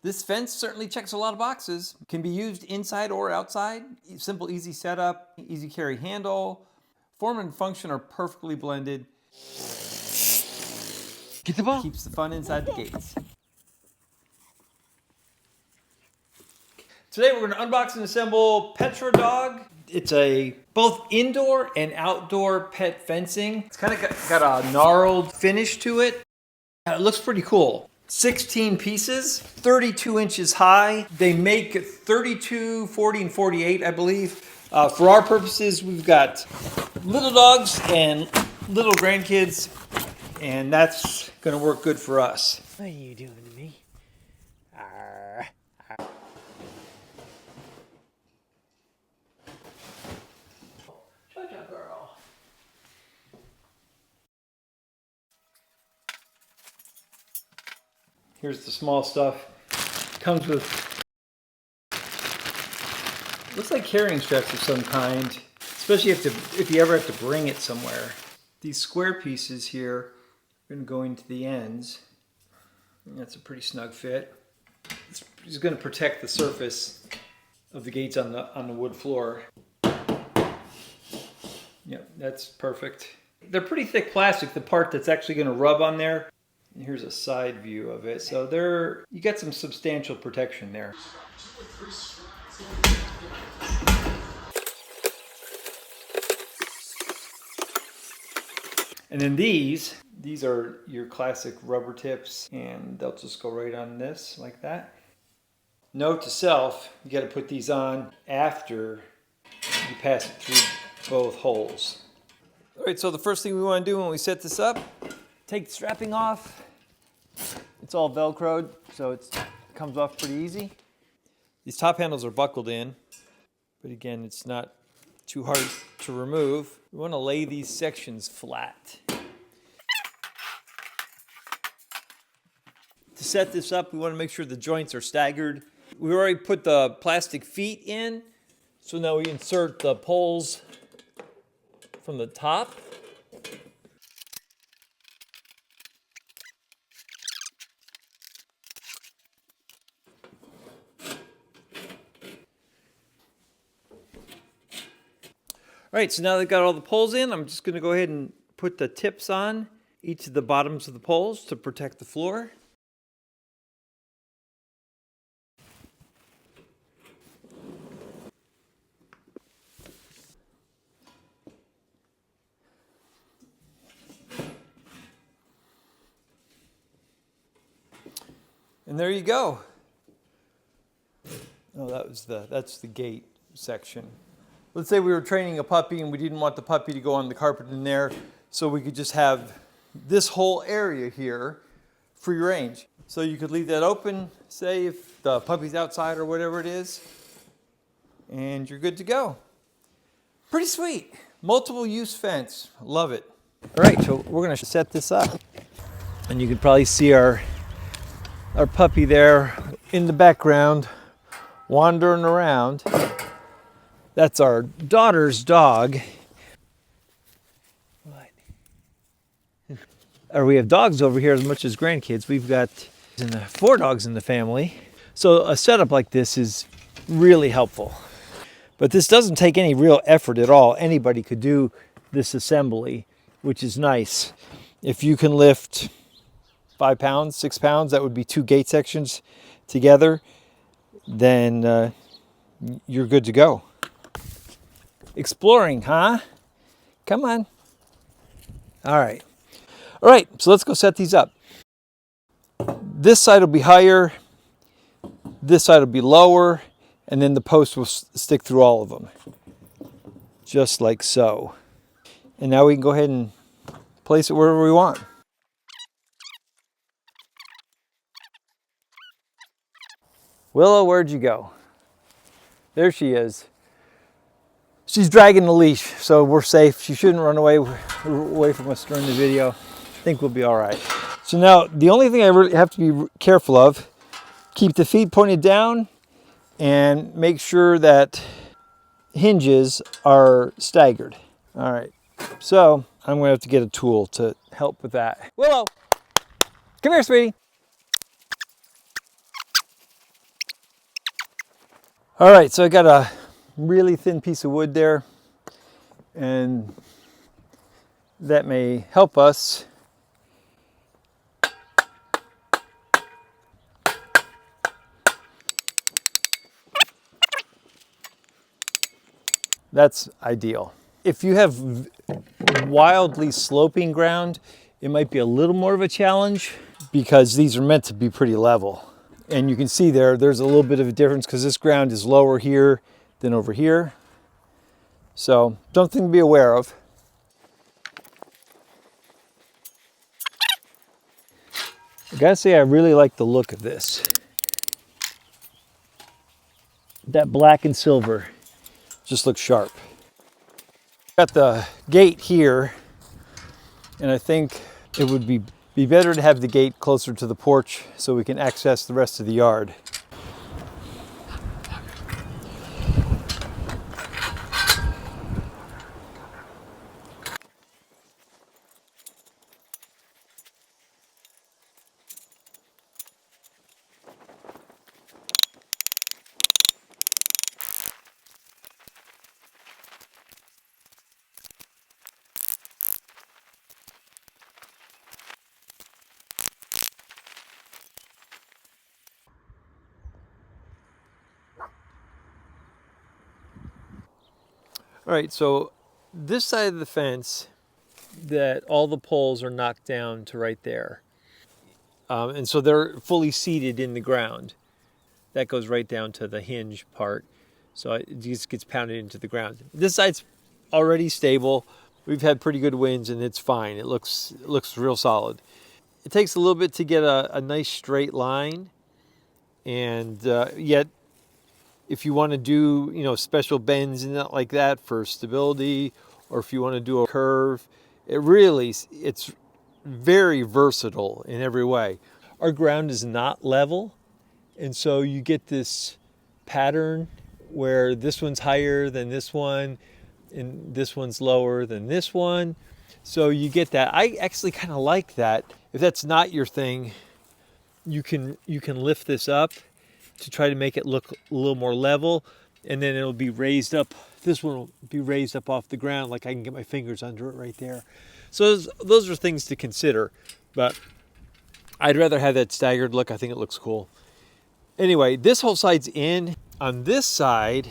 This fence certainly checks a lot of boxes. Can be used inside or outside. Simple, easy setup, easy carry handle. Form and function are perfectly blended. Get the ball. Keeps the fun inside the gates. Today we're going to unbox and assemble Petra Dog. It's a both indoor and outdoor pet fencing. It's kind of got a gnarled finish to it. It looks pretty cool. 16 pieces, 32 inches high. They make 32, 40, and 48, I believe. For our purposes, we've got little dogs and little grandkids, and that's gonna work good for us. What are you doing to me? Arr. Good job, girl. Here's the small stuff. Comes with, looks like carrying straps of some kind, especially if you ever have to bring it somewhere. These square pieces here are going to go into the ends. And that's a pretty snug fit. It's going to protect the surface of the gates on the wood floor. Yep, that's perfect. They're pretty thick plastic, the part that's actually going to rub on there. Here's a side view of it. So you got some substantial protection there. And then these are your classic rubber tips, and they'll just go right on this like that. Note to self, you got to put these on after you pass it through both holes. All right, so the first thing we want to do when we set this up, take the strapping off. It's all Velcroed, so it comes off pretty easy. These top handles are buckled in, but again, it's not too hard to remove. We want to lay these sections flat. To set this up, we want to make sure the joints are staggered. We already put the plastic feet in, so now we insert the poles from the top. All right, so now they've got all the poles in, I'm just going to go ahead and put the tips on each of the bottoms of the poles to protect the floor. And there you go. Oh, that's the gate section. Let's say we were training a puppy and we didn't want the puppy to go on the carpet in there, so we could just have this whole area here free range. So you could leave that open, say if the puppy's outside or whatever it is, and you're good to go. Pretty sweet. Multiple use fence. Love it. All right, so we're going to set this up. And you can probably see our puppy there in the background wandering around. That's our daughter's dog. What? Or we have dogs over here as much as grandkids. We've got 4 dogs in the family. So a setup like this is really helpful. But this doesn't take any real effort at all. Anybody could do this assembly, which is nice. If you can lift 5 pounds, 6 pounds, that would be 2 gate sections together, then you're good to go. Exploring, huh? Come on. All right. All right, so let's go set these up. This side will be higher, this side will be lower, and then the post will stick through all of them. Just like so. And now we can go ahead and place it wherever we want. Willow, where'd you go? There she is. She's dragging the leash, so we're safe. She shouldn't run away from us during the video. I think we'll be all right. So now, the only thing I really have to be careful of, keep the feet pointed down and make sure that hinges are staggered. All right, so I'm gonna have to get a tool to help with that. Willow, come here, sweetie. All right, so I got a really thin piece of wood there, and that may help us. That's ideal. If you have wildly sloping ground, it might be a little more of a challenge because these are meant to be pretty level. And you can see there's a little bit of a difference because this ground is lower here than over here. So something to be aware of. I gotta say, I really like the look of this. That black and silver just looks sharp. Got the gate here, and I think it would be better to have the gate closer to the porch so we can access the rest of the yard. All right, so this side of the fence, that all the poles are knocked down to right there. And so they're fully seated in the ground. That goes right down to the hinge part. So it just gets pounded into the ground. This side's already stable. We've had pretty good winds and it's fine. It looks real solid. It takes a little bit to get a nice straight line. And yet, if you want to do, special bends and that like that for stability, or if you want to do a curve, it's very versatile in every way. Our ground is not level, and so you get this pattern where this one's higher than this one, and this one's lower than this one. So you get that. I actually kind of like that. If that's not your thing, you can lift this up to try to make it look a little more level, and then it'll be raised up. This one will be raised up off the ground, like I can get my fingers under it right there. So those are things to consider, but I'd rather have that staggered look. I think it looks cool. Anyway, this whole side's in. On this side,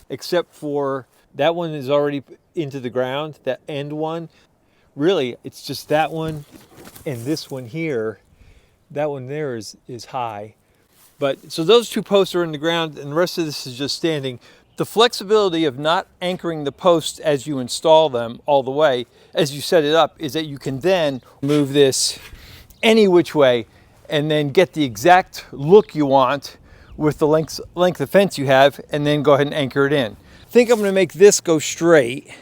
except for that one is already into the ground, that end one. Really, it's just that one and this one here. That one there is high. But so those two posts are in the ground and the rest of this is just standing. The flexibility of not anchoring the posts as you install them all the way, as you set it up, is that you can then move this any which way and then get the exact look you want with the length of fence you have, and then go ahead and anchor it in. I think I'm going to make this go straight.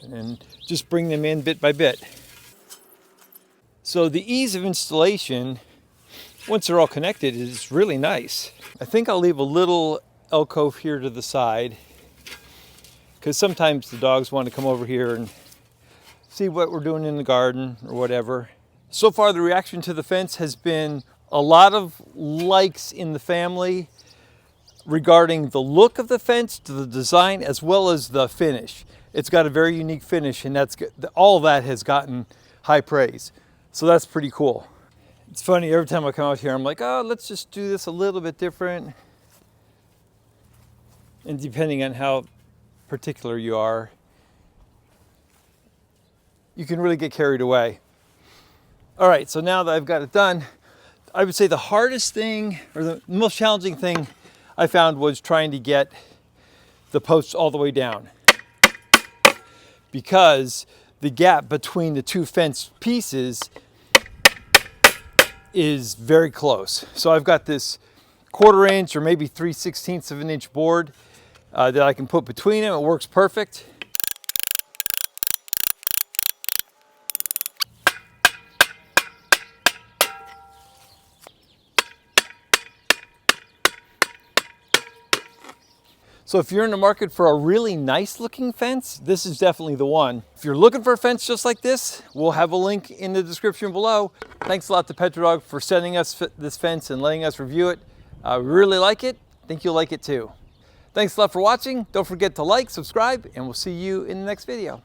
And just bring them in bit by bit. So the ease of installation, once they're all connected, is really nice. I think I'll leave a little alcove here to the side, because sometimes the dogs want to come over here and see what we're doing in the garden or whatever. So far the reaction to the fence has been a lot of likes in the family regarding the look of the fence, to the design, as well as the finish. It's got a very unique finish, and all that has gotten high praise. So that's pretty cool. It's funny, every time I come out here, I'm like, oh, let's just do this a little bit different. And depending on how particular you are, you can really get carried away. All right, so now that I've got it done, I would say the hardest thing, or the most challenging thing I found, was trying to get the posts all the way down, because the gap between the two fence pieces is very close. So I've got this 1/4 inch or maybe 3/16 of an inch board that I can put between them. It works perfect. So if you're in the market for a really nice looking fence, this is definitely the one. If you're looking for a fence just like this, we'll have a link in the description below. Thanks a lot to Petrodog for sending us this fence and letting us review it. We really like it. Think you'll like it too. Thanks a lot for watching. Don't forget to like, subscribe, and we'll see you in the next video.